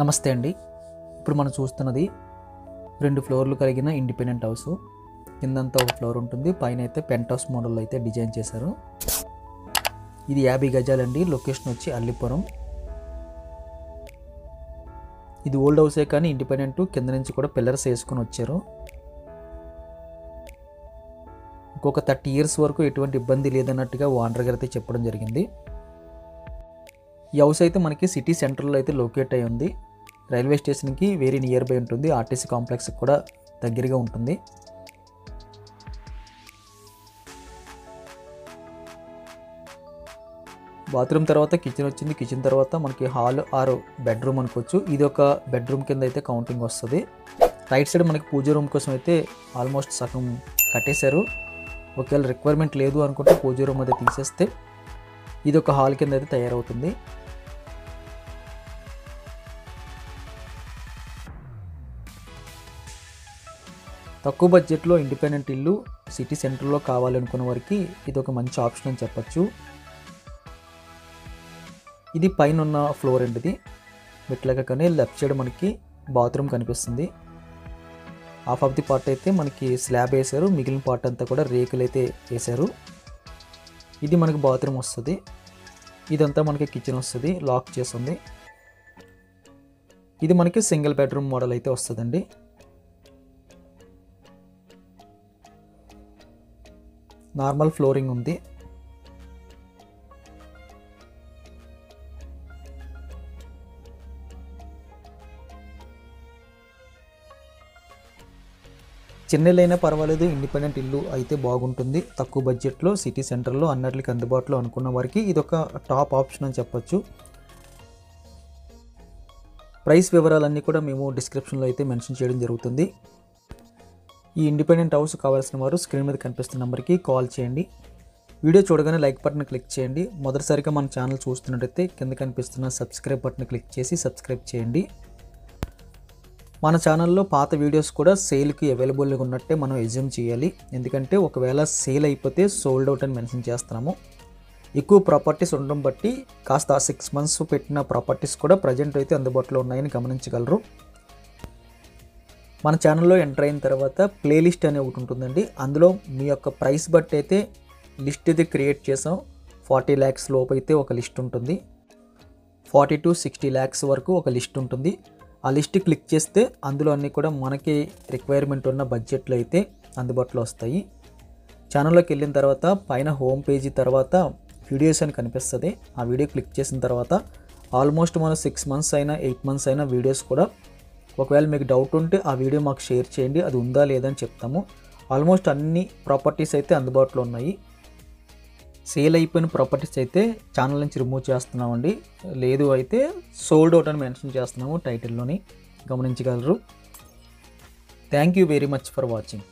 నమస్తే అండి. ఇప్పుడు మనం చూస్తున్నది 2 ఫ్లోర్లు కలిగిన ఇండిపెండెంట్ హౌస్. కిందంతా ఒక ఫ్లోర్ ఉంటుంది, పైన అయితే పెంట్ హౌస్ మోడల్లో అయితే డిజైన్ చేశారు. ఇది 50 గజాలండి. లొకేషన్ వచ్చి అల్లిపురం. ఇది ఓల్డ్ హౌసే కానీ ఇండిపెండెంట్, కింద నుంచి కూడా పిల్లర్స్ వేసుకొని వచ్చారు. ఇంకొక 30 ఇయర్స్ వరకు ఎటువంటి ఇబ్బంది లేదన్నట్టుగా ఓనర్ గారు అయితే చెప్పడం జరిగింది. ఈ హౌస్ అయితే మనకి సిటీ సెంటర్లో అయితే లొకేట్ అయి ఉంది. రైల్వే స్టేషన్కి వెరీ నియర్ బై ఉంటుంది. ఆర్టీసీ కాంప్లెక్స్కి కూడా దగ్గరగా ఉంటుంది. బాత్రూమ్ తర్వాత కిచెన్ వచ్చింది. కిచెన్ తర్వాత మనకి హాల్ ఆర్ బెడ్రూమ్ అనుకోవచ్చు. ఇది ఒక బెడ్రూమ్ కింద అయితే కౌంటింగ్ వస్తుంది. రైట్ సైడ్ మనకి పూజ రూమ్ కోసం అయితే ఆల్మోస్ట్ సగం కట్టేశారు. ఒకవేళ రిక్వైర్మెంట్ లేదు అనుకుంటే పూజ రూమ్ అయితే తీసేస్తే ఇది ఒక హాల్ కింద అయితే తయారవుతుంది. తక్కువ బడ్జెట్లో ఇండిపెండెంట్ ఇల్లు సిటీ సెంటర్లో కావాలనుకున్న వారికి ఇది ఒక మంచి ఆప్షన్ అని చెప్పచ్చు. ఇది పైన ఉన్న ఫ్లోర్ అండి. ఇది మెట్లెక్కగానే లెఫ్ట్ సైడ్ మనకి బాత్రూమ్ కనిపిస్తుంది. హాఫ్ ఆఫ్ ది పార్ట్ అయితే మనకి స్లాబ్ వేశారు, మిగిలిన పార్ట్ అంతా కూడా రేకులు అయితే వేశారు. ఇది మనకి బాత్రూమ్ వస్తుంది. ఇదంతా మనకి కిచెన్ వస్తుంది, లాక్ చేస్తుంది. ఇది మనకి సింగిల్ బెడ్రూమ్ మోడల్ అయితే వస్తుందండి. నార్మల్ ఫ్లోరింగ్ ఉంది. చిన్న ఇల్లు అయినా పర్వాలేదు, ఇండిపెండెంట్ ఇల్లు అయితే బాగుంటుంది. తక్కువ బడ్జెట్లో సిటీ సెంటర్లో అన్నిటికీ అందుబాటులో అనుకున్న వారికి ఇది ఒక టాప్ ఆప్షన్ అని చెప్పొచ్చు. ప్రైస్ వివరాలన్నీ కూడా మేము డిస్క్రిప్షన్లో అయితే మెన్షన్ చేయడం జరుగుతుంది. ఈ ఇండిపెండెంట్ హౌస్ కావాల్సిన వారు స్క్రీన్ మీద కనిపిస్తున్న నెంబర్కి కాల్ చేయండి. వీడియో చూడగానే లైక్ బటన్ క్లిక్ చేయండి. మొదటిసారిగా మన ఛానల్ చూస్తున్నట్టయితే కింద కనిపిస్తున్న సబ్స్క్రైబ్ బటన్ క్లిక్ చేసి సబ్స్క్రైబ్ చేయండి. మన ఛానల్లో పాత వీడియోస్ కూడా సేల్కి అవైలబుల్గా ఉన్నట్టే మనం ఎజ్యూమ్ చేయాలి. ఎందుకంటే ఒకవేళ సేల్ అయిపోతే సోల్డ్ అవుట్ అని మెన్షన్ చేస్తున్నాము. ఎక్కువ ప్రాపర్టీస్ ఉండడం బట్టి కాస్త 6 months పెట్టిన ప్రాపర్టీస్ కూడా ప్రజెంట్ అయితే అందుబాటులో ఉన్నాయని గమనించగలరు. మన ఛానల్లో ఎంటర్ అయిన తర్వాత ప్లేలిస్ట్ అనే ఒకటి ఉంటుందండి. అందులో మీ యొక్క ప్రైస్ బట్టి అయితే లిస్ట్ అయితే క్రియేట్ చేసాం. 40 lakhs లోపు అయితే ఒక లిస్ట్ ఉంటుంది, 40 to 60 lakhs వరకు ఒక లిస్ట్ ఉంటుంది. ఆ లిస్ట్ క్లిక్ చేస్తే అందులో అన్నీ కూడా మనకి రిక్వైర్మెంట్ ఉన్న బడ్జెట్లో అయితే అందుబాటులో వస్తాయి. ఛానల్లోకి వెళ్ళిన తర్వాత పైన హోమ్ పేజీ తర్వాత వీడియోస్ అని కనిపిస్తుంది. ఆ వీడియో క్లిక్ చేసిన తర్వాత ఆల్మోస్ట్ మనం 6 months అయినా 8 months అయినా వీడియోస్ కూడా, ఒకవేళ మీకు డౌట్ ఉంటే ఆ వీడియో మాకు షేర్ చేయండి, అది ఉందా లేదని చెప్తాము. ఆల్మోస్ట్ అన్ని ప్రాపర్టీస్ అయితే అందుబాటులో ఉన్నాయి. సేల్ అయిపోయిన ప్రాపర్టీస్ అయితే ఛానల్ నుంచి రిమూవ్ చేస్తున్నామండి. లేదు అయితే సోల్డ్ అవుట్ అని మెన్షన్ చేస్తున్నాము టైటిల్లోని, గమనించగలరు. Thank you very much for watching.